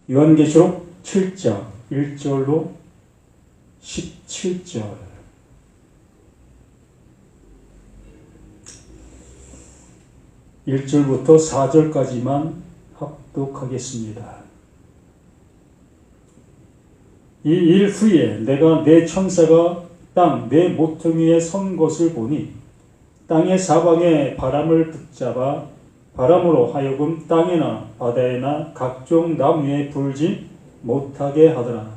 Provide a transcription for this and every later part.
요한계시록 7장 1절로 17절. (1절부터) (4절까지만) 합독하겠습니다. 이 일 후에 내가 내 천사가 땅 내 모퉁이에 선 것을 보니 땅의 사방에 바람을 붙잡아 바람으로 하여금 땅에나 바다에나 각종 나무에 불지 못하게 하더라.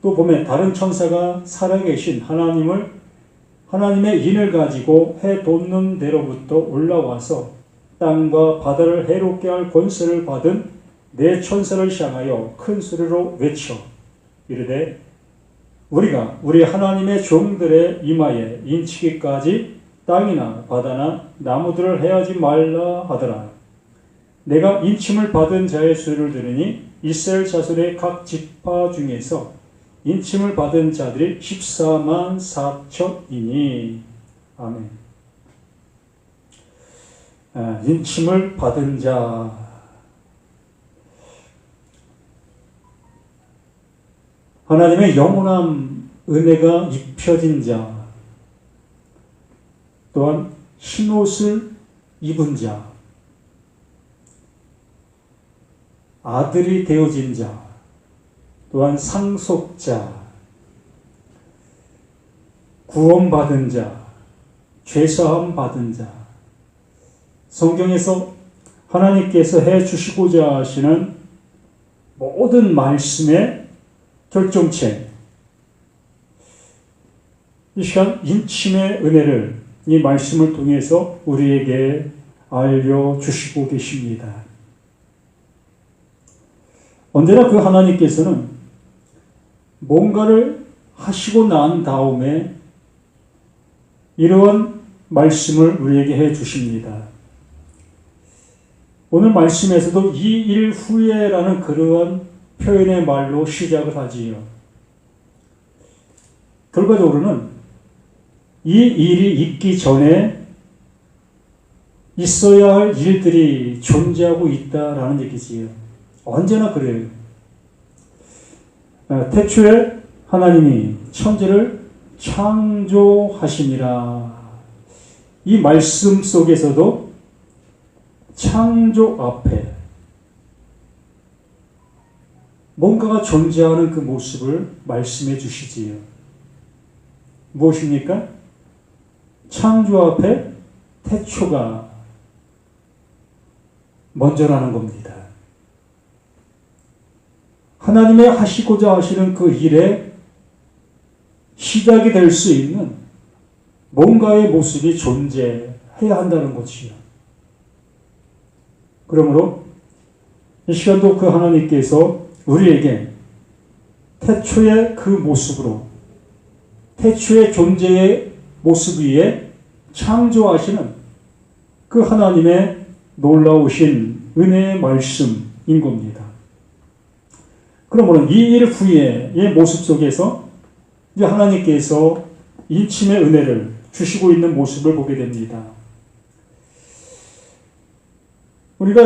또 보면 다른 천사가 살아계신 하나님의 인을 가지고 해 돋는 데로부터 올라와서 땅과 바다를 해롭게 할 권세를 받은 네 천사를 향하여 큰 소리로 외쳐 이르되 우리가 우리 하나님의 종들의 이마에 인치기까지 땅이나 바다나 나무들을 해하지 말라 하더라. 내가 인침을 받은 자의 수를 들으니 이스라엘 자손의 각 지파 중에서 인침을 받은 자들이 14만 4천이니. 아멘. 인침을 받은 자. 하나님의 영원한 은혜가 입혀진 자. 또한 흰옷을 입은 자. 아들이 되어진 자. 또한 상속자. 구원받은 자. 죄사함 받은 자. 성경에서 하나님께서 해주시고자 하시는 모든 말씀의 결정체. 이 시간 인침의 은혜를 이 말씀을 통해서 우리에게 알려주시고 계십니다. 언제나 그 하나님께서는 뭔가를 하시고 난 다음에 이러한 말씀을 우리에게 해 주십니다. 오늘 말씀에서도 이 일 후에라는 그러한 표현의 말로 시작을 하지요. 결과적으로는 이 일이 있기 전에 있어야 할 일들이 존재하고 있다라는 얘기지요. 언제나 그래요. 태초에 하나님이 천지를 창조하시니라. 이 말씀 속에서도 창조 앞에 뭔가가 존재하는 그 모습을 말씀해 주시지요. 무엇입니까? 창조 앞에 태초가 먼저라는 겁니다. 하나님의 하시고자 하시는 그 일에 시작이 될 수 있는 뭔가의 모습이 존재해야 한다는 것이요. 그러므로 이 시간도 그 하나님께서 우리에게 태초의 그 모습으로 태초의 존재의 모습 위에 창조하시는 그 하나님의 놀라우신 은혜의 말씀인 겁니다. 그러므로 이 일 후에의 모습 속에서 이제 하나님께서 인침의 은혜를 주시고 있는 모습을 보게 됩니다. 우리가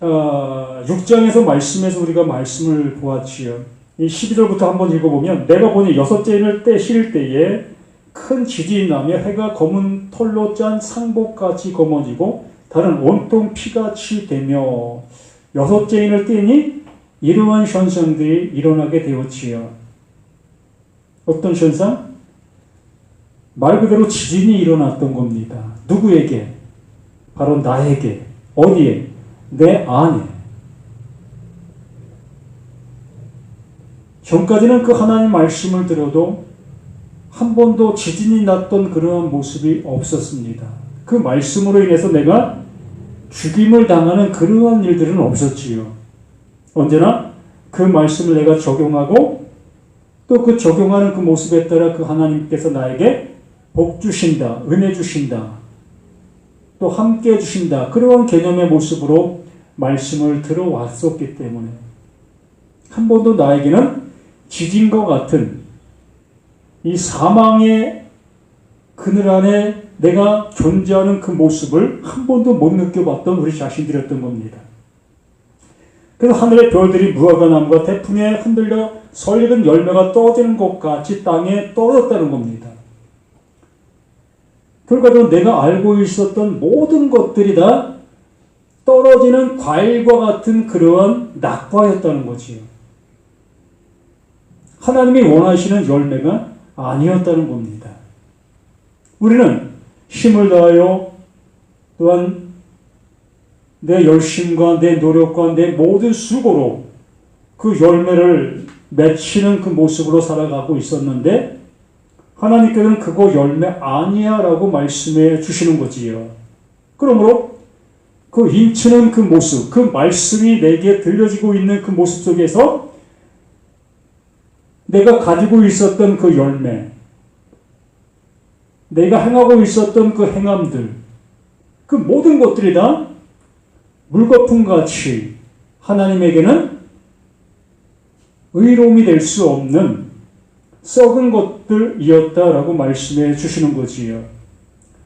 6장에서 말씀에서 우리가 말씀을 보았지요. 이 12절부터 한번 읽어보면 내가 보니 여섯째 인을 떼실 때에 큰 지진이 나며 해가 검은 털로 짠 상복같이 검어지고 달은 온통 피같이 되며 여섯째 인을 떼니 이러한 현상들이 일어나게 되었지요. 어떤 현상? 말 그대로 지진이 일어났던 겁니다. 누구에게? 바로 나에게. 어디에? 내 안에. 전까지는 그 하나님 말씀을 들어도 한 번도 지진이 났던 그러한 모습이 없었습니다. 그 말씀으로 인해서 내가 죽임을 당하는 그러한 일들은 없었지요. 언제나 그 말씀을 내가 적용하고 또 그 적용하는 그 모습에 따라 그 하나님께서 나에게 복 주신다, 은혜 주신다, 또 함께 해주신다. 그러한 개념의 모습으로 말씀을 들어왔었기 때문에 한 번도 나에게는 지진과 같은 이 사망의 그늘 안에 내가 존재하는 그 모습을 한 번도 못 느껴봤던 우리 자신들이었던 겁니다. 그래서 하늘의 별들이 무화과나무가 태풍에 흔들려 설익은 열매가 떨어지는 것 같이 땅에 떨어졌다는 겁니다. 결과적으로 내가 알고 있었던 모든 것들이 다 떨어지는 과일과 같은 그러한 낙과였다는 거지요. 하나님이 원하시는 열매가 아니었다는 겁니다. 우리는 힘을 다하여 또한 내 열심과 내 노력과 내 모든 수고로 그 열매를 맺히는 그 모습으로 살아가고 있었는데 하나님께서는 그거 열매 아니야 라고 말씀해 주시는 거지요. 그러므로 그 인치는 그 모습, 그 말씀이 내게 들려지고 있는 그 모습 속에서 내가 가지고 있었던 그 열매, 내가 행하고 있었던 그 행함들, 그 모든 것들이 다 물거품같이 하나님에게는 의로움이 될 수 없는 썩은 것들이었다라고 말씀해 주시는 거지요.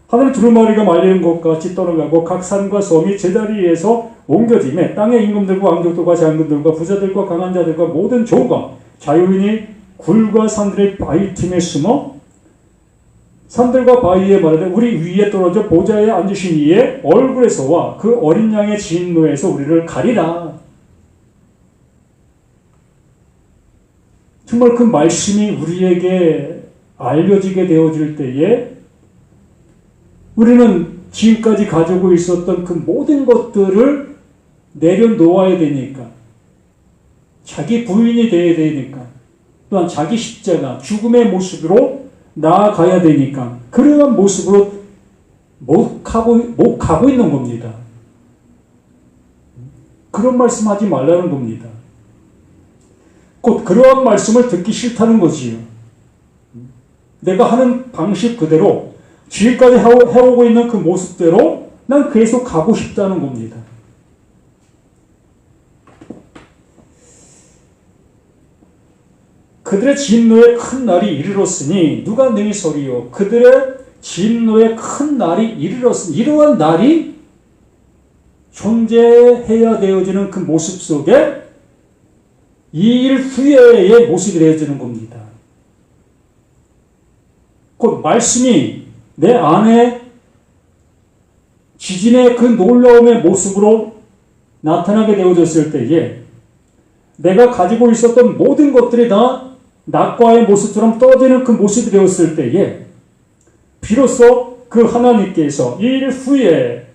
하늘 두루마리가 말리는 것 같이 떠나가고 각 산과 섬이 제자리에서 옮겨짐에 땅의 임금들과 왕족들과 장군들과 부자들과 강한 자들과 모든 조가 자유인이 굴과 산들의 바위 틈에 숨어 산들과 바위에 말하되 우리 위에 떨어져 보좌에 앉으신 이의 얼굴에서와 그 어린 양의 진노에서 우리를 가리라. 정말 그 말씀이 우리에게 알려지게 되어질 때에 우리는 지금까지 가지고 있었던 그 모든 것들을 내려놓아야 되니까, 자기 부인이 되어야 되니까, 또한 자기 십자가, 죽음의 모습으로 나아가야 되니까 그러한 모습으로 못 가고 있는 겁니다. 그런 말씀하지 말라는 겁니다. 곧 그러한 말씀을 듣기 싫다는 거지요. 내가 하는 방식 그대로 지금까지 해오고 있는 그 모습대로 난 계속 가고 싶다는 겁니다. 그들의 진노의 큰 날이 이르렀으니 누가 능히 서리요. 그들의 진노의 큰 날이 이르렀으니 이러한 날이 존재해야 되어지는 그 모습 속에 이 일 후에의 모습이 되어지는 겁니다. 곧 말씀이 내 안에 지진의 그 놀라움의 모습으로 나타나게 되어졌을 때에 내가 가지고 있었던 모든 것들이 다 낙과의 모습처럼 떨어지는 그 모습이 되었을 때에 비로소 그 하나님께서 이 일 후에의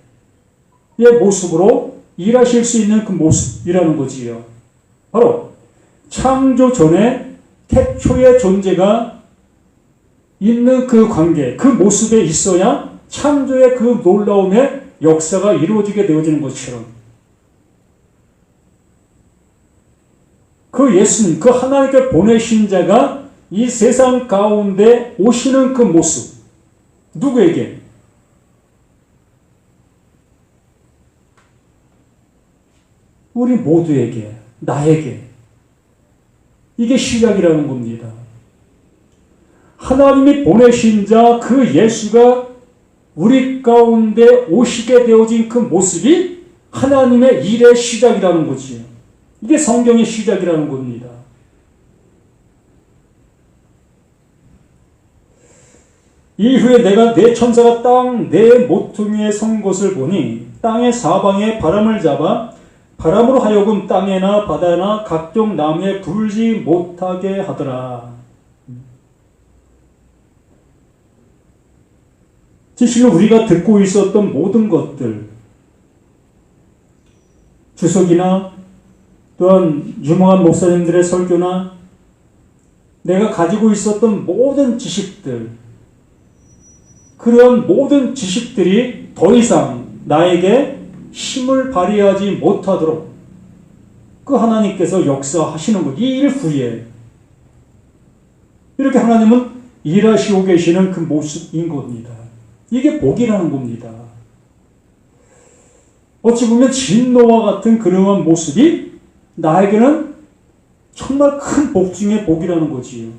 모습으로 일하실 수 있는 그 모습이라는 거지요. 바로 창조 전에 태초의 존재가 있는 그 관계, 그 모습에 있어야 창조의 그 놀라움의 역사가 이루어지게 되어지는 것처럼 그 예수님, 그 하나님께 보내신 자가 이 세상 가운데 오시는 그 모습, 누구에게? 우리 모두에게, 나에게. 이게 시작이라는 겁니다. 하나님이 보내신 자, 그 예수가 우리 가운데 오시게 되어진 그 모습이 하나님의 일의 시작이라는 거지요. 이게 성경의 시작이라는 겁니다. 이후에 내가 내 천사가 땅 내 모퉁이에 선 것을 보니 땅의 사방에 바람을 잡아 바람으로 하여금 땅에나 바다나 각종 나무에 불지 못하게 하더라. 실로 우리가 듣고 있었던 모든 것들, 주석이나 또한 유명한 목사님들의 설교나 내가 가지고 있었던 모든 지식들, 그런 모든 지식들이 더 이상 나에게 힘을 발휘하지 못하도록 그 하나님께서 역사하시는 것, 이 일 후에 이렇게 하나님은 일하시고 계시는 그 모습인 겁니다. 이게 복이라는 겁니다. 어찌 보면 진노와 같은 그러한 모습이 나에게는 정말 큰 복 중의 복이라는 거지요.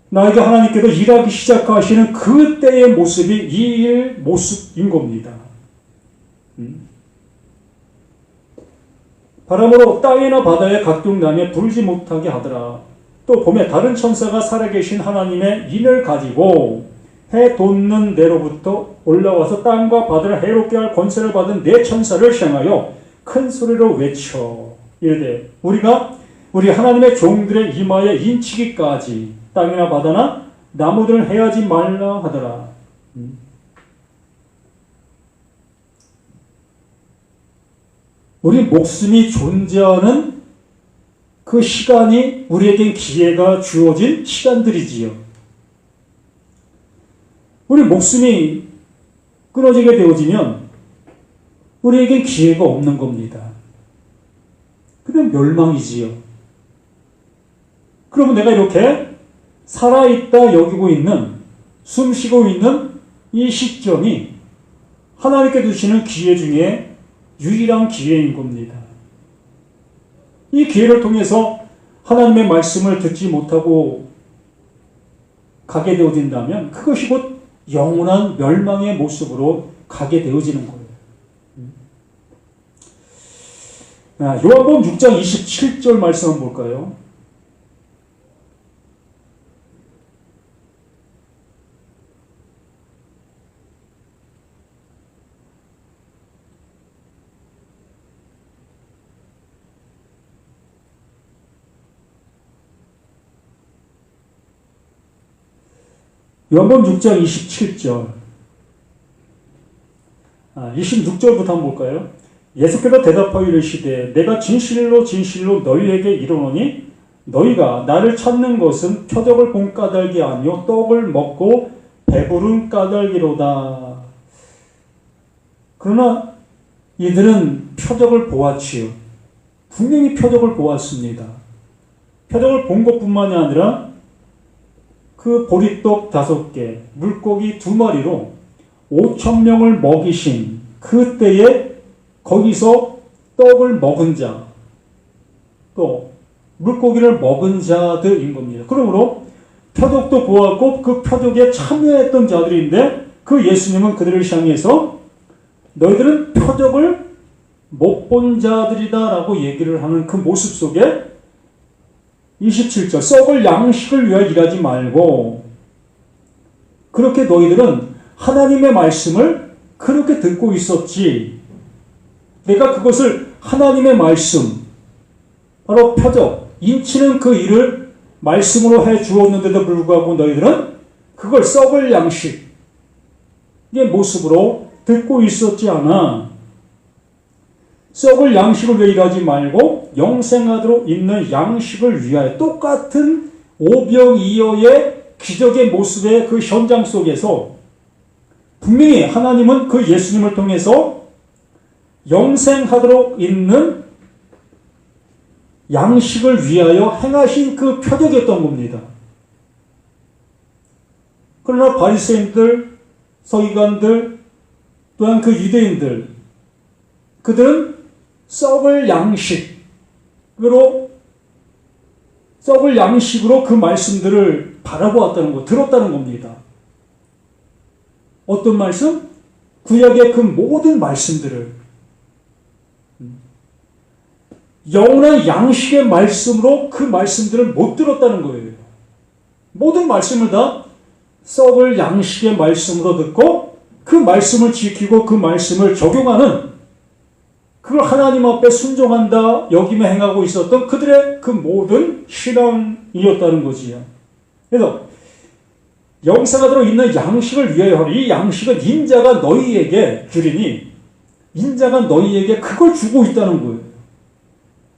나에게 하나님께서 일하기 시작하시는 그때의 모습이 이 일 모습인 겁니다. 바람으로 땅이나 바다에 각종 나무에 불지 못하게 하더라. 또 봄에 다른 천사가 살아계신 하나님의 인을 가지고 해 돋는 데로부터 올라와서 땅과 바다를 해롭게 할 권세를 받은 네 천사를 향하여 큰 소리로 외쳐 이르되 우리가 우리 하나님의 종들의 이마에 인치기까지 땅이나 바다나 나무들을 해하지 말라 하더라. 우리 목숨이 존재하는 그 시간이 우리에겐 기회가 주어진 시간들이지요. 우리 목숨이 끊어지게 되어지면 우리에겐 기회가 없는 겁니다. 그냥 멸망이지요. 그러면 내가 이렇게 살아있다 여기고 있는, 숨쉬고 있는 이 시점이 하나님께 주시는 기회 중에 유일한 기회인 겁니다. 이 기회를 통해서 하나님의 말씀을 듣지 못하고 가게 되어진다면 그것이 곧 영원한 멸망의 모습으로 가게 되어지는 거예요. 요한복음 6장 27절 말씀 한번 볼까요? 요한복음 6장 27절 26절부터 한번 볼까요? 예수께서 대답하여 이르시되 내가 진실로 진실로 너희에게 이르노니 너희가 나를 찾는 것은 표적을 본 까닭이 아니요 떡을 먹고 배부른 까닭이로다. 그러나 이들은 표적을 보았지요. 분명히 표적을 보았습니다. 표적을 본 것뿐만이 아니라 그 보리떡 5개, 물고기 2마리로 5,000명을 먹이신 그때에 거기서 떡을 먹은 자, 또 물고기를 먹은 자들인 겁니다. 그러므로 표적도 보았고 그 표적에 참여했던 자들인데 그 예수님은 그들을 향해서 너희들은 표적을 못 본 자들이다라고 얘기를 하는 그 모습 속에 27절 썩을 양식을 위하여 일하지 말고 그렇게 너희들은 하나님의 말씀을 그렇게 듣고 있었지. 내가 그것을 하나님의 말씀 바로 표적 인치는 그 일을 말씀으로 해 주었는데도 불구하고 너희들은 그걸 썩을 양식의 모습으로 듣고 있었지 않아. 썩을 양식을 위해 일하지 말고 영생하도록 있는 양식을 위하여 똑같은 오병이어의 기적의 모습의 그 현장 속에서 분명히 하나님은 그 예수님을 통해서 영생하도록 있는 양식을 위하여 행하신 그 표적이었던 겁니다. 그러나 바리새인들, 서기관들, 또한 그 유대인들 그들은 썩을 양식으로 그 말씀들을 바라보았다는 것, 들었다는 겁니다. 어떤 말씀? 구약의 그 모든 말씀들을 영원한 양식의 말씀으로 그 말씀들을 못 들었다는 거예요. 모든 말씀을 다 썩을 양식의 말씀으로 듣고 그 말씀을 지키고 그 말씀을 적용하는 그걸 하나님 앞에 순종한다 여기며 행하고 있었던 그들의 그 모든 신앙이었다는 거지요. 그래서 영생하도록 있는 양식을 위하여 이 양식은 인자가 너희에게 주리니 인자가 너희에게 그걸 주고 있다는 거예요.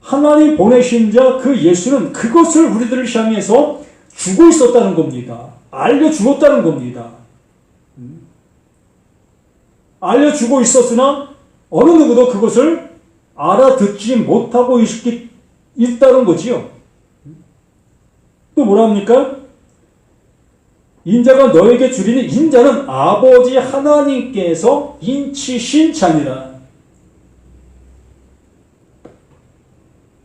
하나님 보내신 자 그 예수는 그것을 우리들을 향해서 주고 있었다는 겁니다. 알려주었다는 겁니다. 알려주고 있었으나 어느 누구도 그것을 알아듣지 못하고 있다는 거지요. 또 뭐라 합니까? 인자가 너에게 주리니 인자는 아버지 하나님께서 인치신 자니라.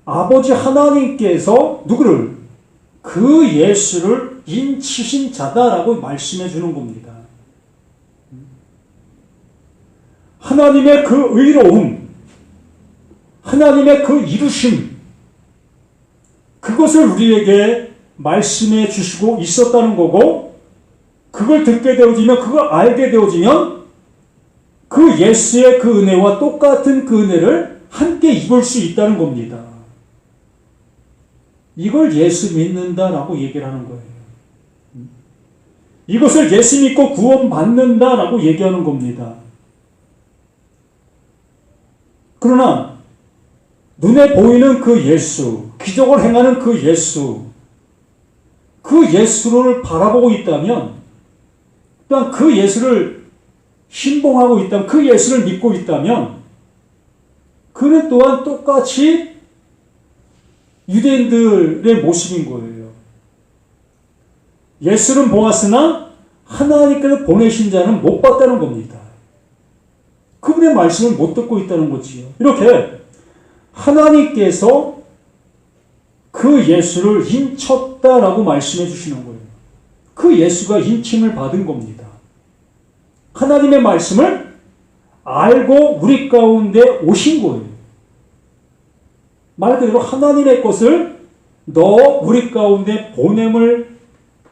아버지 하나님께서 누구를? 그 예수를 인치신 자다라고 말씀해 주는 겁니다. 하나님의 그 의로움, 하나님의 그 이루심, 그것을 우리에게 말씀해 주시고 있었다는 거고, 그걸 듣게 되어지면, 그걸 알게 되어지면 그 예수의 그 은혜와 똑같은 그 은혜를 함께 입을 수 있다는 겁니다. 이걸 예수 믿는다라고 얘기를 하는 거예요. 이것을 예수 믿고 구원받는다라고 얘기하는 겁니다. 그러나 눈에 보이는 그 예수, 기적을 행하는 그 예수, 그 예수를 바라보고 있다면, 또한 그 예수를 신봉하고 있다면, 그 예수를 믿고 있다면, 그는 또한 똑같이 유대인들의 모습인 거예요. 예수는 보았으나 하나님께서 보내신 자는 못 봤다는 겁니다. 그분의 말씀을 못 듣고 있다는 거지요. 이렇게 하나님께서 그 예수를 인쳤다라고 말씀해 주시는 거예요. 그 예수가 인침을 받은 겁니다. 하나님의 말씀을 알고 우리 가운데 오신 거예요. 말 그대로 하나님의 것을 넣어 우리 가운데 보냄을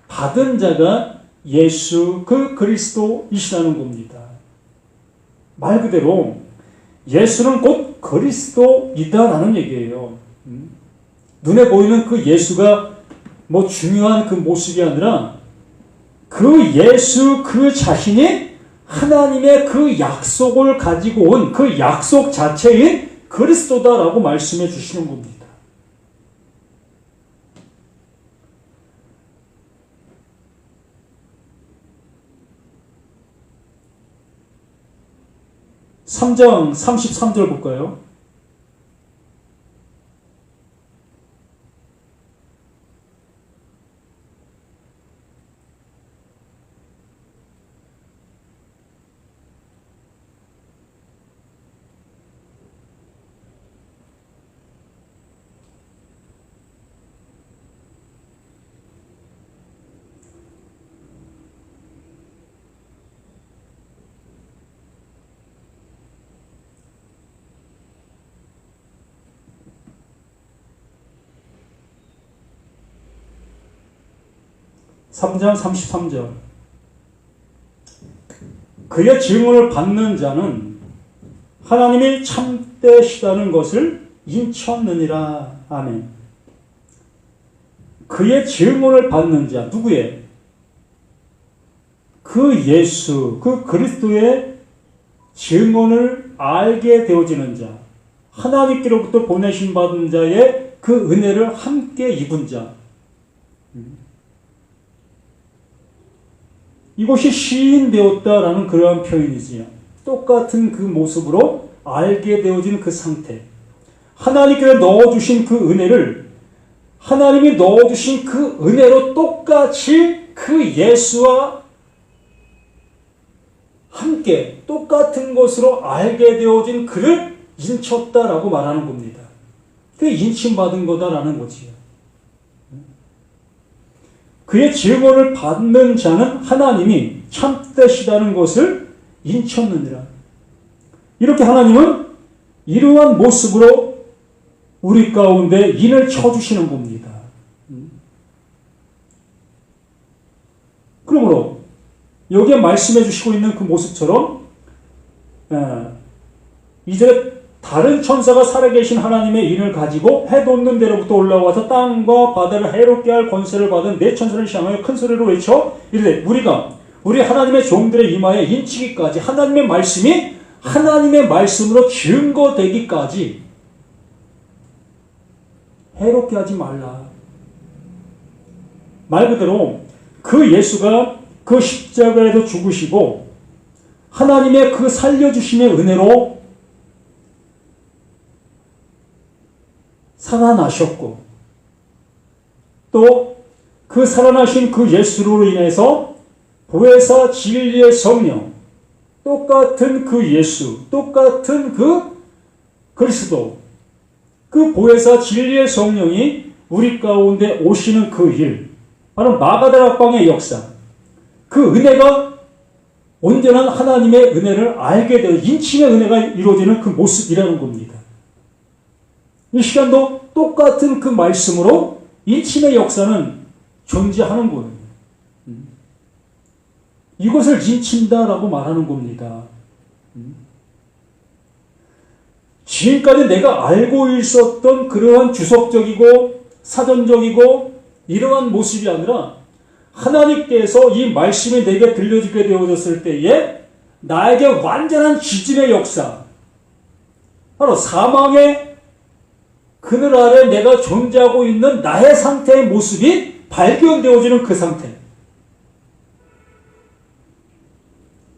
받은 자가 예수 그 그리스도이시라는 겁니다. 말 그대로 예수는 곧 그리스도이다라는 얘기예요. 눈에 보이는 그 예수가 뭐 중요한 그 모습이 아니라 그 예수 그 자신이 하나님의 그 약속을 가지고 온 그 약속 자체인 그리스도다라고 말씀해 주시는 겁니다. (3장) 33절 볼까요? (3장) 33절 그의 증언을 받는 자는 하나님이 참되시다는 것을 인쳤느니라. 아멘. 그의 증언을 받는 자, 누구의? 그 예수, 그 그리스도의 증언을 알게 되어지는 자, 하나님께로부터 보내신 받은 자의 그 은혜를 함께 입은 자. 이것이 시인되었다라는 그러한 표현이지요. 똑같은 그 모습으로 알게 되어진 그 상태. 하나님께서 넣어주신 그 은혜를 하나님이 넣어주신 그 은혜로 똑같이 그 예수와 함께 똑같은 것으로 알게 되어진 그를 인쳤다라고 말하는 겁니다. 그게 인침받은 거다라는 거지요. 그의 증언을 받는 자는 하나님이 참되시다는 것을 인쳤느니라. 이렇게 하나님은 이러한 모습으로 우리 가운데 인을 쳐주시는 겁니다. 그러므로 여기에 말씀해 주시고 있는 그 모습처럼 이제 다른 천사가 살아계신 하나님의 인을 가지고 해 돋는 데로부터 올라와서 땅과 바다를 해롭게 할 권세를 받은 네 천사를 향하여 큰 소리로 외쳐 이르되 우리가 우리 하나님의 종들의 이마에 인치기까지 하나님의 말씀이 하나님의 말씀으로 증거되기까지 해롭게 하지 말라. 말 그대로 그 예수가 그 십자가에서 죽으시고 하나님의 그 살려주심의 은혜로 살아나셨고 또 그 살아나신 그 예수로 인해서 보혜사 진리의 성령 똑같은 그 예수 똑같은 그 그리스도 그 보혜사 진리의 성령이 우리 가운데 오시는 그 일 바로 마가다락방의 역사 그 은혜가 온전한 하나님의 은혜를 알게 되어 인침의 은혜가 이루어지는 그 모습이라는 겁니다. 이 시간도 똑같은 그 말씀으로 인침의 역사는 존재하는 거예요. 이것을 인친다라고 말하는 겁니다. 지금까지 내가 알고 있었던 그러한 주석적이고 사전적이고 이러한 모습이 아니라 하나님께서 이 말씀이 내게 들려지게 되어졌을 때에 나에게 완전한 지진의 역사, 바로 사망의 그늘 아래 내가 존재하고 있는 나의 상태의 모습이 발견되어지는 그 상태.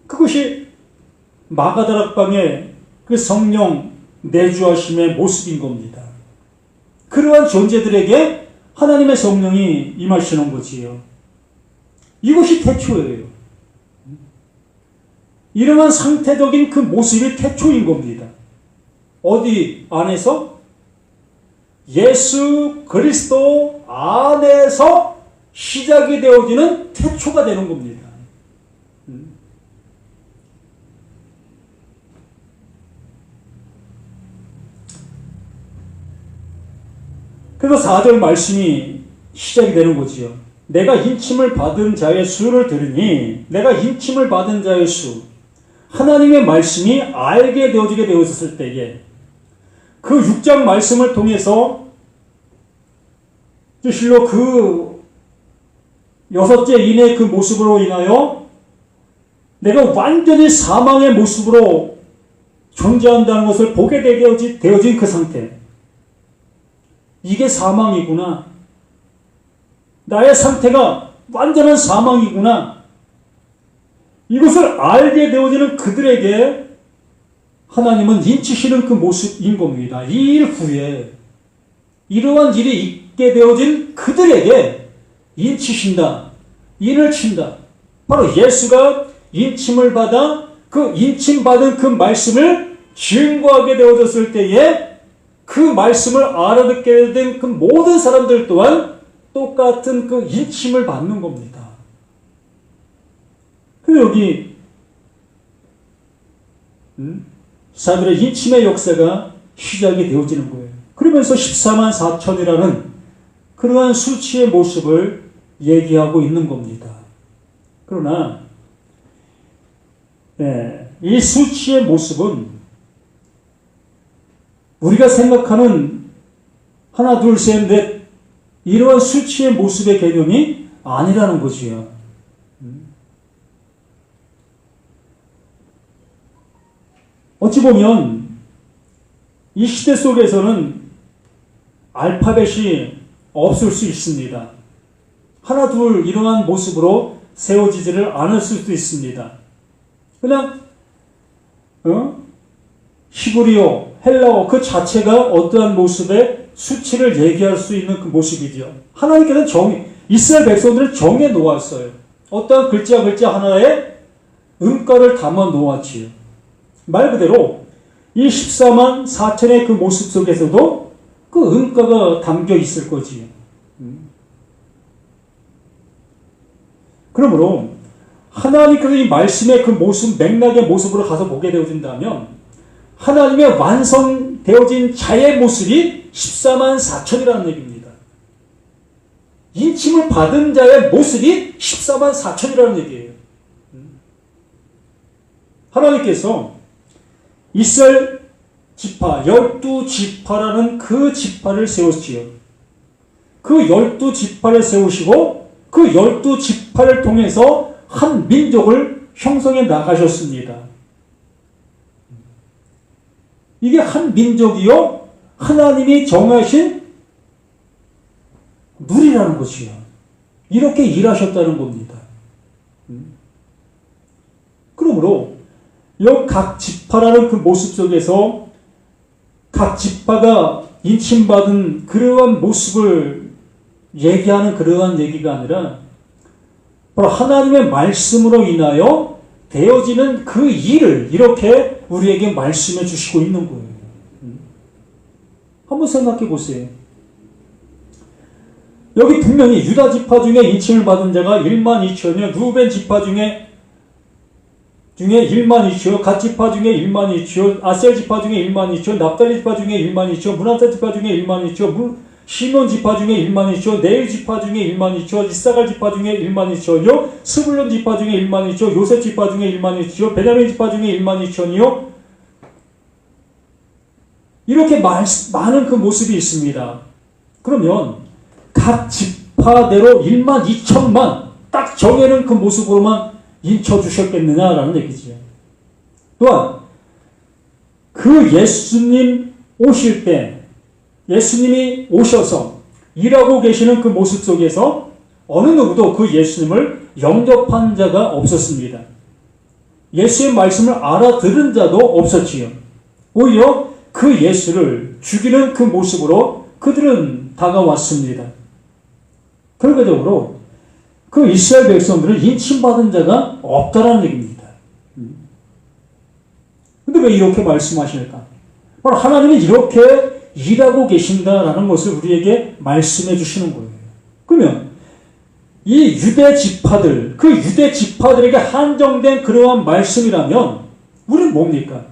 그것이 마가다락방의 그 성령 내주하심의 모습인 겁니다. 그러한 존재들에게 하나님의 성령이 임하시는 거지요. 이것이 태초예요. 이러한 상태적인 그 모습이 태초인 겁니다. 어디 안에서? 예수 그리스도 안에서 시작이 되어지는 태초가 되는 겁니다. 그래서 4절 말씀이 시작이 되는 거지요. 내가 인침을 받은 자의 수를 들으니, 내가 인침을 받은 자의 수, 하나님의 말씀이 알게 되어지게 되었을 때에 그 6장 말씀을 통해서 실로 그 6째 인의 그 모습으로 인하여 내가 완전히 사망의 모습으로 존재한다는 것을 보게 되어진 그 상태. 이게 사망이구나. 나의 상태가 완전한 사망이구나. 이것을 알게 되어지는 그들에게 하나님은 인치시는 그 모습인 겁니다. 이 일 후에 이러한 일이 있게 되어진 그들에게 인치신다. 인을 친다. 바로 예수가 인침을 받아 그 인침받은 그 말씀을 증거하게 되어졌을 때에 그 말씀을 알아듣게 된 그 모든 사람들 또한 똑같은 그 인침을 받는 겁니다. 그리고 여기 사람들의 인침의 역사가 시작이 되어지는 거예요. 그러면서 14만 4천이라는 그러한 수치의 모습을 얘기하고 있는 겁니다. 그러나 이 수치의 모습은 우리가 생각하는 하나, 둘, 셋, 넷 이러한 수치의 모습의 개념이 아니라는 거지요. 어찌 보면 이 시대 속에서는 알파벳이 없을 수 있습니다. 하나, 둘 이러한 모습으로 세워지지를 않을 수도 있습니다. 그냥 히브리어, 헬라어 그 자체가 어떠한 모습의 수치를 얘기할 수 있는 그 모습이죠. 하나님께서는 이스라엘 백성들을 정해 놓았어요. 어떠한 글자 하나에 음가를 담아 놓았지요. 말 그대로 이 14만 4천의 그 모습 속에서도 그 음가가 담겨 있을 거지요. 그러므로 하나님께서 이 말씀의 그 모습, 맥락의 모습으로 가서 보게 되어진다면 하나님의 완성되어진 자의 모습이 14만 4천이라는 얘기입니다. 인침을 받은 자의 모습이 14만 4천이라는 얘기예요. 하나님께서 이스라엘 지파, 12지파라는 그 지파를 세우시지요. 그 12지파를 세우시고 그 12지파를 통해서 한 민족을 형성해 나가셨습니다. 이게 한 민족이요 하나님이 정하신 룰이라는 것이요. 이렇게 일하셨다는 겁니다. 그러므로 각 지파라는 그 모습 속에서 각 지파가 인침받은 그러한 모습을 얘기하는 그러한 얘기가 아니라 바로 하나님의 말씀으로 인하여 되어지는 그 일을 이렇게 우리에게 말씀해 주시고 있는 거예요. 한번 생각해 보세요. 여기 분명히 유다 지파 중에 인침을 받은 자가 1만 2천이요. 루벤 지파 중에 중에 1만 2천, 갓 지파 중에 1만 2천, 아셀 지파 중에 1만 2천, 납달리 지파 중에 1만 2천, 문하세 지파 중에 1만 2천, 시몬 지파 중에 1만 2천, 네일 지파 중에 1만 2천, 이사갈 지파 중에 1만 2천이요, 스불론 지파 중에 1만 2천, 요셉 지파 중에 1만 2천, 베냐민 지파 중에 1만 2천이요. 이렇게 많은 그 모습이 있습니다. 그러면 각 지파대로 1만 2천만 딱 정해놓은 그 모습으로만 인쳐주셨겠느냐라는 얘기지요. 또한 그 예수님 오실 때 예수님이 오셔서 일하고 계시는 그 모습 속에서 어느 누구도 그 예수님을 영접한 자가 없었습니다. 예수의 말씀을 알아들은 자도 없었지요. 오히려 그 예수를 죽이는 그 모습으로 그들은 다가왔습니다. 결과적으로 그 이스라엘 백성들은 인침받은 자가 없다라는 얘기입니다. 근데 왜 이렇게 말씀하실까? 바로 하나님은 이렇게 일하고 계신다라는 것을 우리에게 말씀해 주시는 거예요. 그러면 이 유대 지파들, 그 유대 지파들에게 한정된 그러한 말씀이라면 우리는 뭡니까?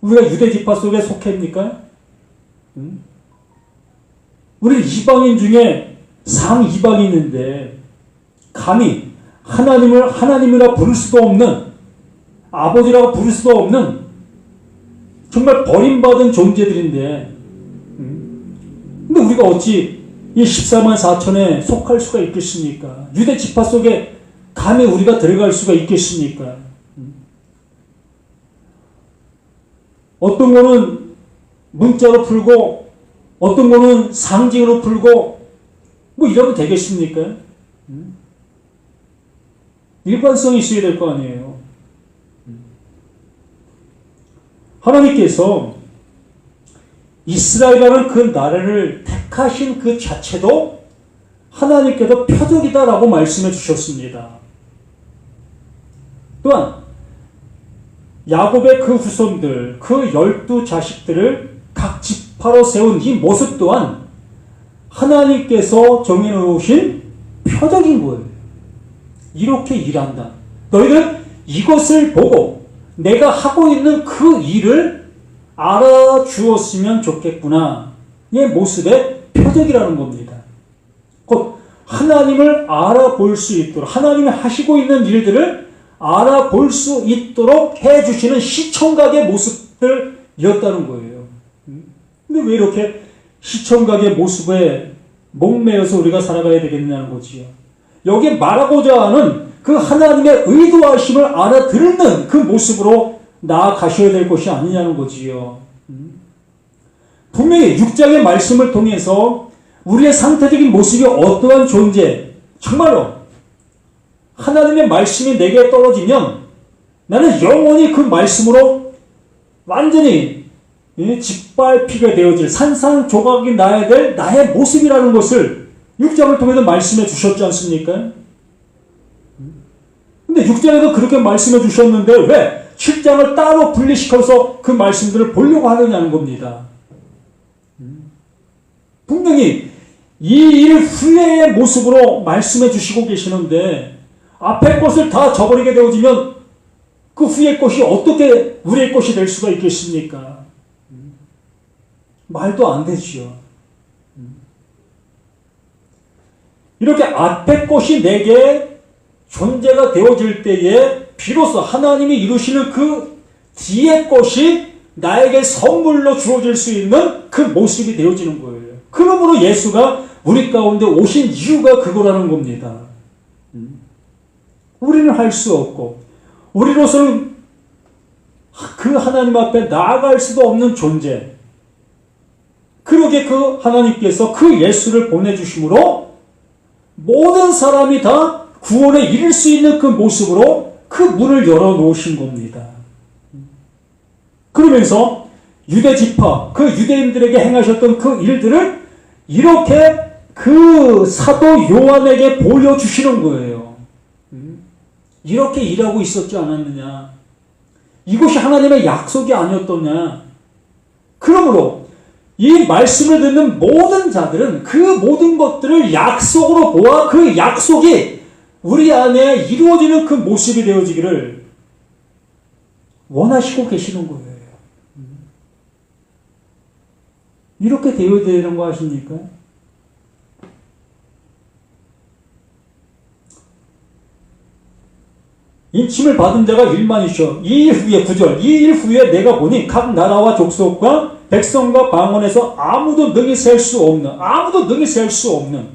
우리가 유대 지파 속에 속합니까? 우리 이방인 중에 상이방인인데 감히 하나님을 하나님이라 부를 수도 없는, 아버지라고 부를 수도 없는 정말 버림받은 존재들인데 근데 우리가 어찌 이 14만 4천에 속할 수가 있겠습니까? 유대 지파 속에 감히 우리가 들어갈 수가 있겠습니까? 어떤 거는 문자로 풀고 어떤 거는 상징으로 풀고 뭐 이러면 되겠습니까? 일관성이 있어야 될 거 아니에요. 하나님께서 이스라엘이라는 그 나라를 택하신 그 자체도 하나님께서 표적이다라고 말씀해 주셨습니다. 또한 야곱의 그 후손들, 그 12 자식들을 각 지파로 세운 이 모습 또한 하나님께서 정해놓으신 표적인 거예요. 이렇게 일한다. 너희들 이것을 보고 내가 하고 있는 그 일을 알아주었으면 좋겠구나. 이 모습의 표적이라는 겁니다. 곧 하나님을 알아볼 수 있도록, 하나님이 하시고 있는 일들을 알아볼 수 있도록 해주시는 시청각의 모습들이었다는 거예요. 근데 왜 이렇게 시청각의 모습에 목매여서 우리가 살아가야 되겠냐는 거지요. 여기 말하고자 하는 그 하나님의 의도하심을 알아듣는 그 모습으로 나아가셔야 될 것이 아니냐는 거지요. 분명히 6장의 말씀을 통해서 우리의 상태적인 모습이 어떠한 존재, 정말로 하나님의 말씀이 내게 떨어지면 나는 영원히 그 말씀으로 완전히 짓밟히게 되어질 산산조각이 나야 될 나의 모습이라는 것을 6장을 통해서 말씀해 주셨지 않습니까? 근데 6장에도 그렇게 말씀해 주셨는데 왜 7장을 따로 분리시켜서 그 말씀들을 보려고 하느냐는 겁니다. 분명히 이 일 후에의 모습으로 말씀해 주시고 계시는데 앞의 것을 다 저버리게 되어지면 그 후의 것이 어떻게 우리의 것이 될 수가 있겠습니까? 말도 안 되지요. 이렇게 앞의 것이 내게 존재가 되어질 때에 비로소 하나님이 이루시는 그 뒤의 것이 나에게 선물로 주어질 수 있는 그 모습이 되어지는 거예요. 그러므로 예수가 우리 가운데 오신 이유가 그거라는 겁니다. 우리는 할 수 없고 우리로서는 그 하나님 앞에 나아갈 수도 없는 존재. 그러게 그 하나님께서 그 예수를 보내주심으로 모든 사람이 다 구원에 이를 수 있는 그 모습으로 그 문을 열어놓으신 겁니다. 그러면서 유대 지파, 그 유대인들에게 행하셨던 그 일들을 이렇게 그 사도 요한에게 보여주시는 거예요. 이렇게 일하고 있었지 않았느냐. 이것이 하나님의 약속이 아니었더냐. 그러므로 이 말씀을 듣는 모든 자들은 그 모든 것들을 약속으로 보아 그 약속이 우리 안에 이루어지는 그 모습이 되어지기를 원하시고 계시는 거예요. 이렇게 되어야 되는 거 아십니까? 인침을 받은 자가 1만이시오. 2일 후에 9절 2일 후에 내가 보니 각 나라와 족속과 백성과 방언에서 아무도 능히 셀 수 없는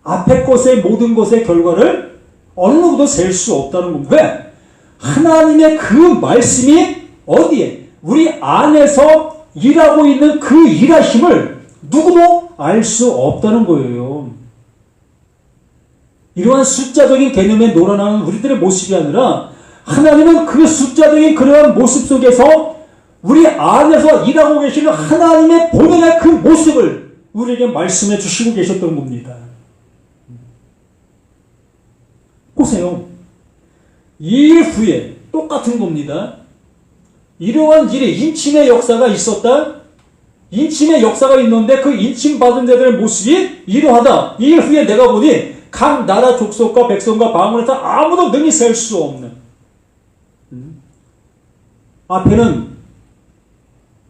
앞에 것의 모든 것의 결과를 어느 누구도 셀 수 없다는 겁니다. 왜? 하나님의 그 말씀이 어디에? 우리 안에서 일하고 있는 그 일하심을 누구도 알 수 없다는 거예요. 이러한 숫자적인 개념에 놀아나는 우리들의 모습이 아니라 하나님은 그 숫자적인 그러한 모습 속에서 우리 안에서 일하고 계시는 하나님의 본연의 그 모습을 우리에게 말씀해 주시고 계셨던 겁니다. 보세요. 2일 후에 똑같은 겁니다. 이러한 일이 인침의 역사가 있었다. 인침의 역사가 있는데 그 인침 받은 자들의 모습이 이러하다. 2일 후에 내가 보니 각 나라 족속과 백성과 방언에서 아무도 능히 셀 수 없는. 앞에는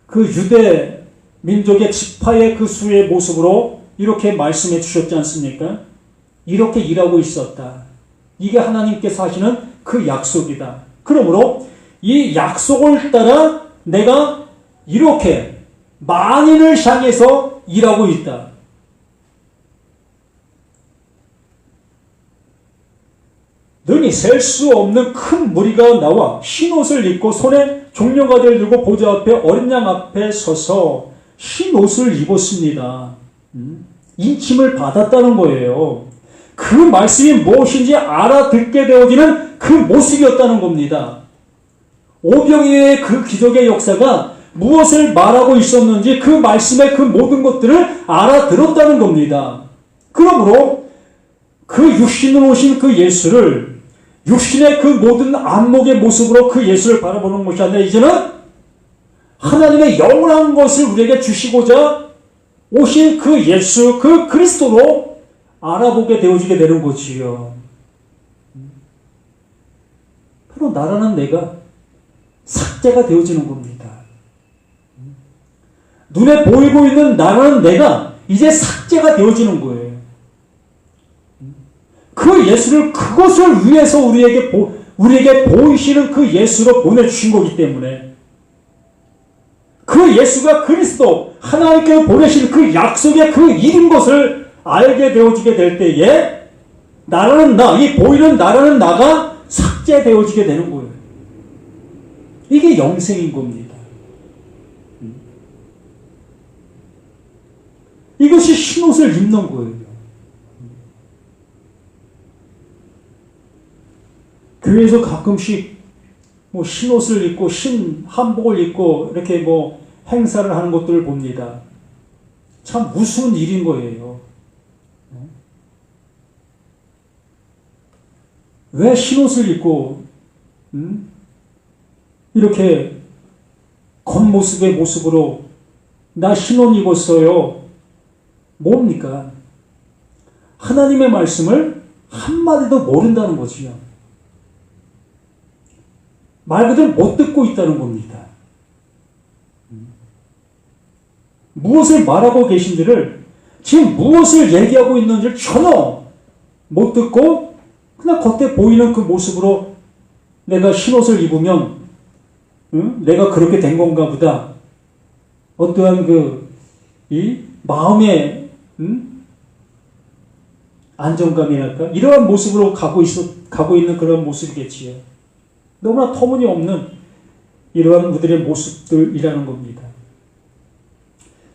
그 유대 민족의 지파의 그 수의 모습으로 이렇게 말씀해 주셨지 않습니까? 이렇게 일하고 있었다. 이게 하나님께서 하시는 그 약속이다. 그러므로 이 약속을 따라 내가 이렇게 만인을 향해서 일하고 있다. 능히 셀 수 없는 큰 무리가 나와 흰옷을 입고 손에 종려가지를 들고 보좌 앞에 어린 양 앞에 서서 흰옷을 입었습니다. 인침을 받았다는 거예요. 그 말씀이 무엇인지 알아듣게 되어지는 그 모습이었다는 겁니다. 오병이어의 그 기적의 역사가 무엇을 말하고 있었는지 그 말씀의 그 모든 것들을 알아들었다는 겁니다. 그러므로 그 육신으로 오신 그 예수를 육신의 그 모든 안목의 모습으로 그 예수를 바라보는 것이 아니라 이제는 하나님의 영원한 것을 우리에게 주시고자 오신 그 예수, 그 그리스도로 알아보게 되어지게 되는 거지요. 바로 나라는 내가 삭제가 되어지는 겁니다. 눈에 보이고 있는 나라는 내가 이제 삭제가 되어지는 거예요. 그 예수를 그것을 위해서 우리에게 보이시는 그 예수로 보내주신 거기 때문에 그 예수가 그리스도 하나님께서 보내신 그 약속의 그 일인 것을 알게 되어지게 될 때에 나라는 나, 이 보이는 나라는 나가 삭제되어지게 되는 거예요. 이게 영생인 겁니다. 이것이 흰옷을 입는 거예요. 교회에서 가끔씩 흰옷을 입고 흰 한복을 입고 이렇게 행사를 하는 것들을 봅니다. 참 우스운 일인 거예요. 왜 흰옷을 입고 이렇게 겉모습의 모습으로 나 흰옷 입었어요. 뭡니까? 하나님의 말씀을 한마디도 모른다는 거지요. 말 그대로 못 듣고 있다는 겁니다. 무엇을 말하고 계신지를 지금 무엇을 얘기하고 있는지를 전혀 못 듣고 그냥 겉에 보이는 그 모습으로 내가 흰옷을 입으면 내가 그렇게 된 건가 보다. 어떠한 이 마음의 안정감이랄까? 이러한 모습으로 가고 있는 그런 모습이겠지요. 너무나 터무니없는 이러한 우리들의 모습들이라는 겁니다.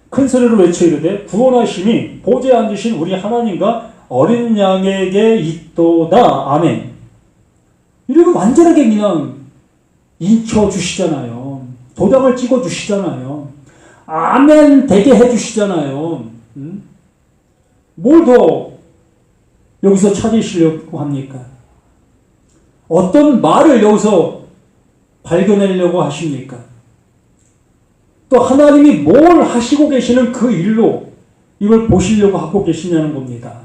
큰 소리로 외쳐 이르되 구원하심이 보좌에 앉으신 우리 하나님과 어린 양에게 있도다. 아멘. 이렇게 완전하게 그냥 인쳐주시잖아요. 도장을 찍어주시잖아요. 아멘 되게 해주시잖아요. 뭘 더 여기서 찾으시려고 합니까? 어떤 말을 여기서 발견하려고 하십니까? 또 하나님이 뭘 하시고 계시는 그 일로 이걸 보시려고 하고 계시냐는 겁니다.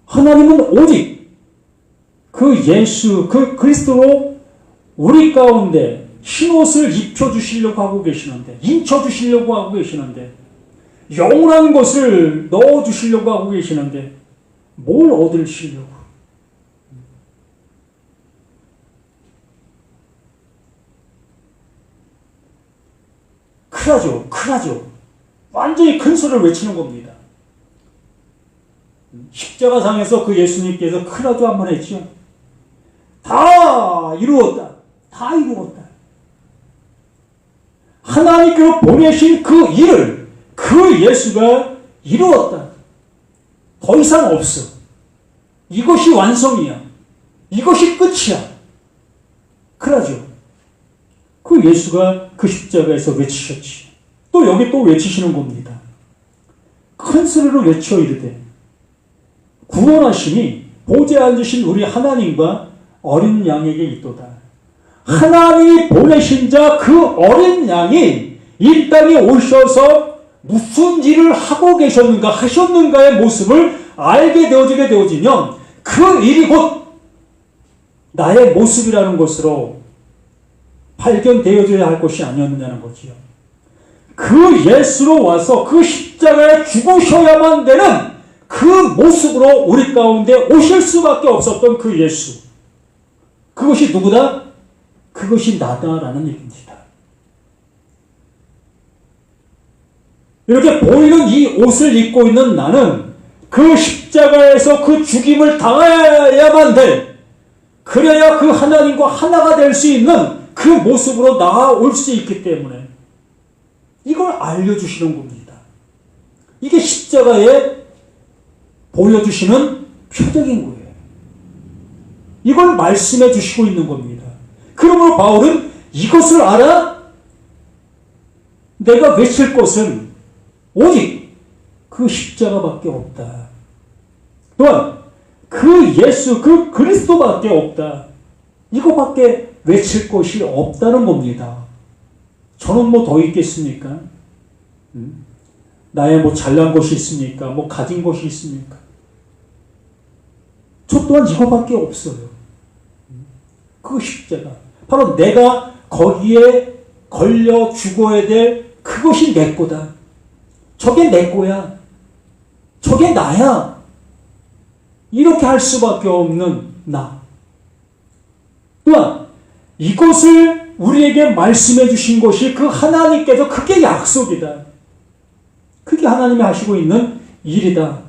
하나님은 오직 그 예수, 그 그리스도로 우리 가운데 흰옷을 입혀주시려고 하고 계시는데, 인쳐주시려고 하고 계시는데, 영원한 것을 넣어주시려고 하고 계시는데, 뭘 얻으시려고? 크라죠, 크라죠. 완전히 큰 소리를 외치는 겁니다. 십자가상에서 그 예수님께서 크라죠 한번 했죠. 다 이루었다. 다 이루었다. 하나님께로 보내신 그 일을 그 예수가 이루었다. 더 이상 없어. 이것이 완성이야. 이것이 끝이야. 그러죠. 그 예수가 그 십자가에서 외치셨지. 또 여기 또 외치시는 겁니다. 큰 소리로 외쳐 이르되 구원하심이 보좌에 앉으신 우리 하나님과 어린 양에게 있도다. 하나님이 보내신 자 그 어린 양이 이 땅에 오셔서 무슨 일을 하고 계셨는가 하셨는가의 모습을 알게 되어지면 그 일이 곧 나의 모습이라는 것으로 발견되어져야 할 것이 아니었느냐는 거지요. 그 예수로 와서 그 십자가에 죽으셔야만 되는 그 모습으로 우리 가운데 오실 수밖에 없었던 그 예수. 그것이 누구다? 그것이 나다라는 얘기입니다. 이렇게 보이는 이 옷을 입고 있는 나는 그 십자가에서 그 죽임을 당해야만 돼. 그래야 그 하나님과 하나가 될 수 있는 그 모습으로 나아올 수 있기 때문에 이걸 알려주시는 겁니다. 이게 십자가에 보여주시는 표적인 거예요. 이걸 말씀해 주시고 있는 겁니다. 그러므로 바울은 이것을 알아 내가 외칠 것은 오직 그 십자가밖에 없다. 또한 그 예수, 그 그리스도밖에 없다. 이거밖에 외칠 것이 없다는 겁니다. 저는 뭐 더 있겠습니까? 나의 뭐 잘난 것이 있습니까? 뭐 가진 것이 있습니까? 저 또한 이거밖에 없어요. 그 십자가. 바로 내가 거기에 걸려 죽어야 될 그것이 내 거다. 저게 내 거야. 저게 나야. 이렇게 할 수밖에 없는 나. 또한 이것을 우리에게 말씀해 주신 것이 그 하나님께서 그게 약속이다. 그게 하나님이 하시고 있는 일이다.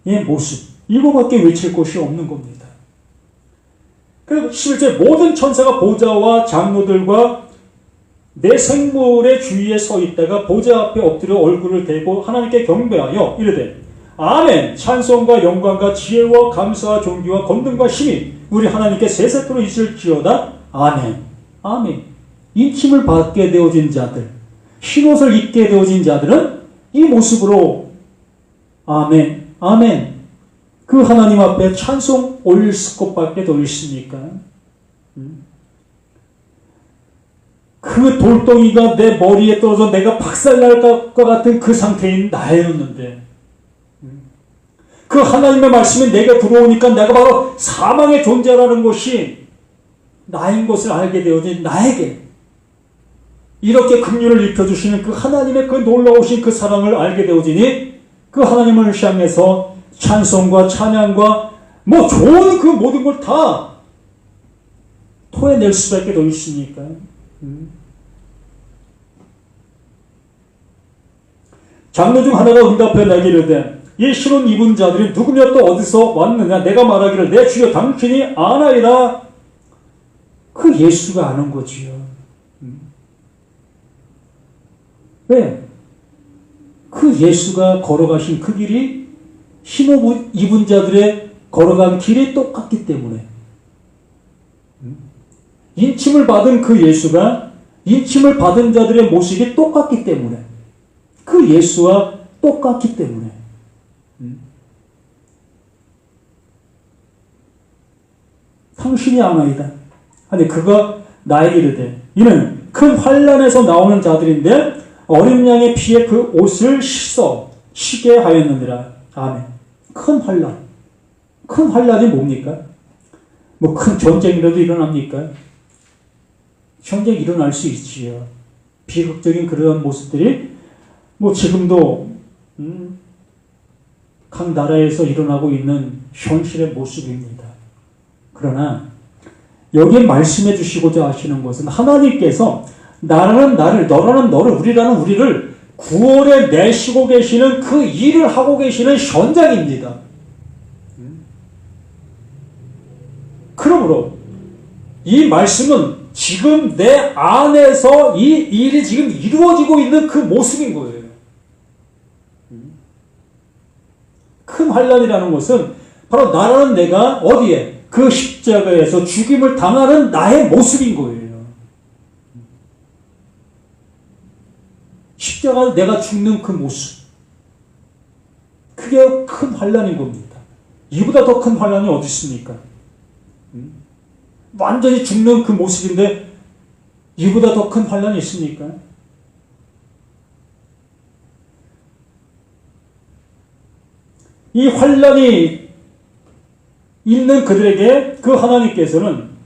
의 모습. 이거밖에 외칠 것이 없는 겁니다. 그리고 실제 모든 천사가 보좌와 장로들과 내 생물의 주위에 서 있다가 보좌 앞에 엎드려 얼굴을 대고 하나님께 경배하여 이르되 아멘. 찬송과 영광과 지혜와 감사와 존귀와 권능과 힘이 우리 하나님께 세세토록 있을지어다. 아멘. 아멘. 인침을 받게 되어진 자들, 흰옷을 입게 되어진 자들은 이 모습으로 아멘, 아멘. 그 하나님 앞에 찬송 올릴 것밖에 더 있습니까? 그 돌덩이가 내 머리에 떨어져 내가 박살날 것 같은 그 상태인 나였는데 그 하나님의 말씀이 내게 들어오니까 내가 바로 사망의 존재라는 것이 나인 것을 알게 되어진 나에게 이렇게 긍휼을 입혀주시는 그 하나님의 그 놀라우신 그 사랑을 알게 되어지니 그 하나님을 향해서 찬송과 찬양과 뭐 좋은 그 모든 걸 다 토해낼 수밖에 더 있으니까. 장로 중 하나가 응답하여 내게 이르되 이 흰옷 입은 자들이 누구며 또 어디서 왔느냐. 내가 말하기를 내 주여 당신이 아나이다. 그 예수가 아는 거지요. 왜? 그 예수가 걸어가신 그 길이 흰옷 입은 자들의 걸어간 길이 똑같기 때문에 인침을 받은 그 예수가 인침을 받은 자들의 모습이 똑같기 때문에 그 예수와 똑같기 때문에 당신이 아나이다. 아니 그가 나에게 이르되 이는 큰 환난에서 나오는 자들인데 어린 양의 피에 그 옷을 씻어 쉬게 하였느니라. 아멘. 큰 환난. 큰 환난이 뭡니까? 뭐 큰 전쟁이라도 일어납니까? 전쟁이 일어날 수 있지요. 비극적인 그러한 모습들이 뭐 지금도 각 나라에서 일어나고 있는 현실의 모습입니다. 그러나 여기에 말씀해 주시고자 하시는 것은 하나님께서 나라는 나를, 너라는 너를, 우리라는 우리를 구원에 내시고 계시는 그 일을 하고 계시는 현장입니다. 그러므로 이 말씀은 지금 내 안에서 이 일이 지금 이루어지고 있는 그 모습인 거예요. 큰 환난이라는 것은 바로 나라는 내가 어디에? 그 십자가에서 죽임을 당하는 나의 모습인 거예요. 십자가에 내가 죽는 그 모습. 그게 큰 환난인 겁니다. 이보다 더 큰 환난이 어디 있습니까? 완전히 죽는 그 모습인데 이보다 더 큰 환난이 있습니까? 이 환난이 있는 그들에게 그 하나님께서는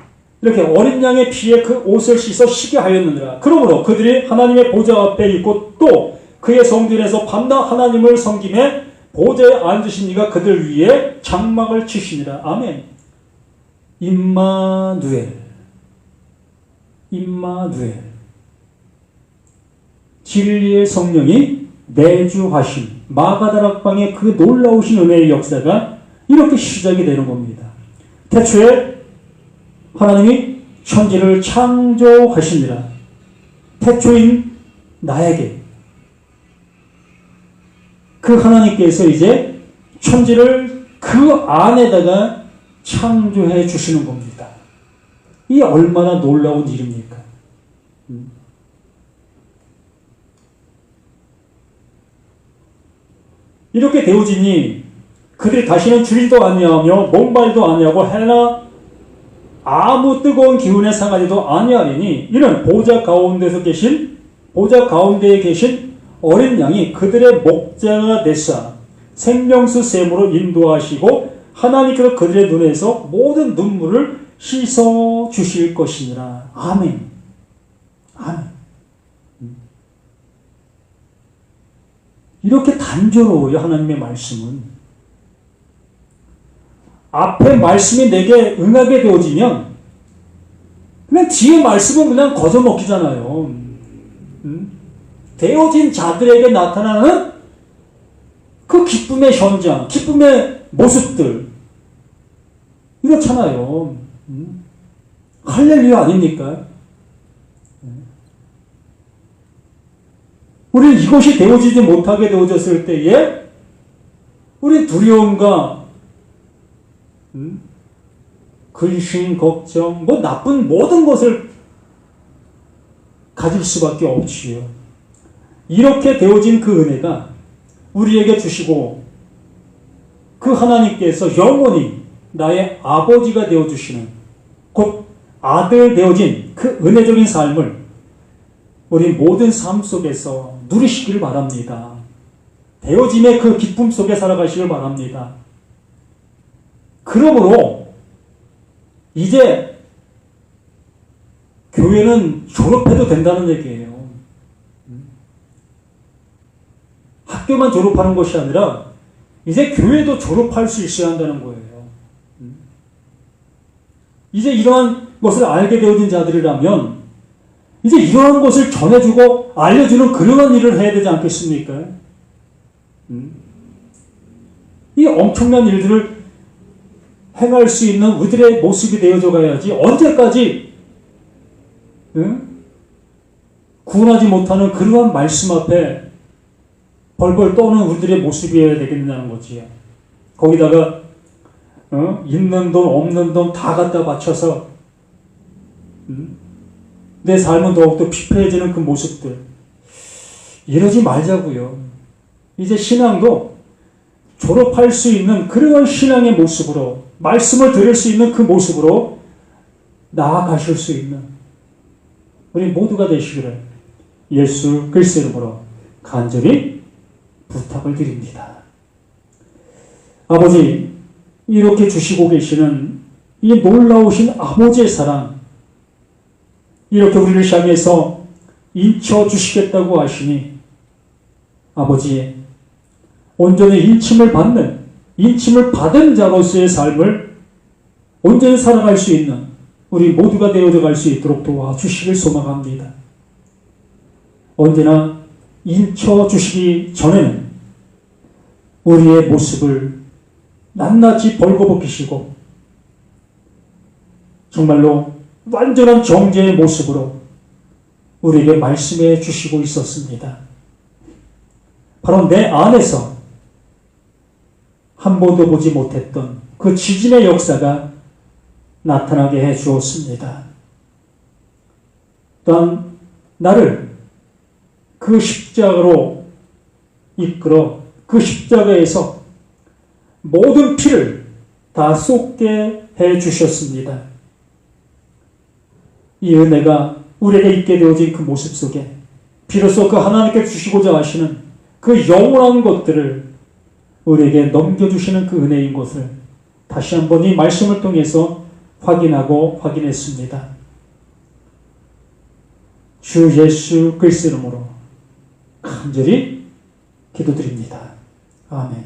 이렇게 어린 양의 피에 그 옷을 씻어 쉬게 하였느니라. 그러므로 그들이 하나님의 보좌 앞에 있고 또 그의 성전에서 밤낮 하나님을 섬김에 보좌에 앉으신 이가 그들 위에 장막을 치시니라. 아멘. 임마누엘. 임마누엘. 진리의 성령이 내주하신 마가다락방의 그 놀라우신 은혜의 역사가 이렇게 시작이 되는 겁니다. 태초에 하나님이 천지를 창조하시니라. 태초인 나에게 그 하나님께서 이제 천지를 그 안에다가 창조해 주시는 겁니다. 이 얼마나 놀라운 일입니까? 이렇게 되어지니 그들이 다시는 줄이도 아니하며 목마르도 아니하고 해나 아무 뜨거운 기운에 상하지도 아니하리니 이는 보좌 가운데에 계신 어린 양이 그들의 목자가 되사 생명수 샘으로 인도하시고 하나님께서 그들의 눈에서 모든 눈물을 씻어 주실 것이니라. 아멘. 아멘. 이렇게 단조로워요, 하나님의 말씀은. 앞에 말씀이 내게 응하게 되어지면 그냥 뒤에 말씀은 그냥 거저먹기잖아요. 되어진 자들에게 나타나는 그 기쁨의 현장, 기쁨의 모습들 이렇잖아요. 할렐루야 아닙니까? 우리는 이것이 되어지지 못하게 되어졌을 때에 우리 두려움과 근심, 걱정, 뭐 나쁜 모든 것을 가질 수밖에 없지요. 이렇게 되어진 그 은혜가 우리에게 주시고 그 하나님께서 영원히 나의 아버지가 되어주시는 곧 아들 되어진 그 은혜적인 삶을 우리 모든 삶 속에서 누리시기를 바랍니다. 되어짐의 그 기쁨 속에 살아가시길 바랍니다. 그러므로 이제 교회는 졸업해도 된다는 얘기예요. 학교만 졸업하는 것이 아니라 이제 교회도 졸업할 수 있어야 한다는 거예요. 이제 이러한 것을 알게 되어진 자들이라면 이제 이러한 것을 전해주고 알려주는 그러한 일을 해야 되지 않겠습니까? 이 엄청난 일들을 행할 수 있는 우리들의 모습이 되어져 가야지 언제까지 구원하지 못하는 그러한 말씀 앞에 벌벌 떠는 우리들의 모습이어야 되겠냐는 거지. 거기다가 있는 돈 없는 돈 다 갖다 바쳐서 내 삶은 더욱더 피폐해지는 그 모습들 이러지 말자고요. 이제 신앙도 졸업할 수 있는 그런 신앙의 모습으로 말씀을 들을 수 있는 그 모습으로 나아가실 수 있는 우리 모두가 되시기를 예수 그리스도 이름으로 간절히 부탁을 드립니다. 아버지, 이렇게 주시고 계시는 이 놀라우신 아버지의 사랑, 이렇게 우리를 향해서 인쳐 주시겠다고 하시니 아버지, 온전히 인침을 받은 자로서의 삶을 온전히 살아갈 수 있는 우리 모두가 되어져 갈 수 있도록 도와주시길 소망합니다. 언제나 인쳐 주시기 전에는 우리의 모습을 낱낱이 벌거벗기시고 정말로 완전한 정죄의 모습으로 우리에게 말씀해 주시고 있었습니다. 바로 내 안에서 한 번도 보지 못했던 그 지진의 역사가 나타나게 해 주었습니다. 또한 나를 그 십자가로 이끌어 그 십자가에서 모든 피를 다 쏟게 해 주셨습니다. 이 은혜가 우리에게 있게 되어진 그 모습 속에 비로소 그 하나님께 주시고자 하시는 그 영원한 것들을 우리에게 넘겨주시는 그 은혜인 것을 다시 한번 이 말씀을 통해서 확인하고 확인했습니다. 주 예수 그리스도 이름으로 간절히 기도드립니다. 아멘.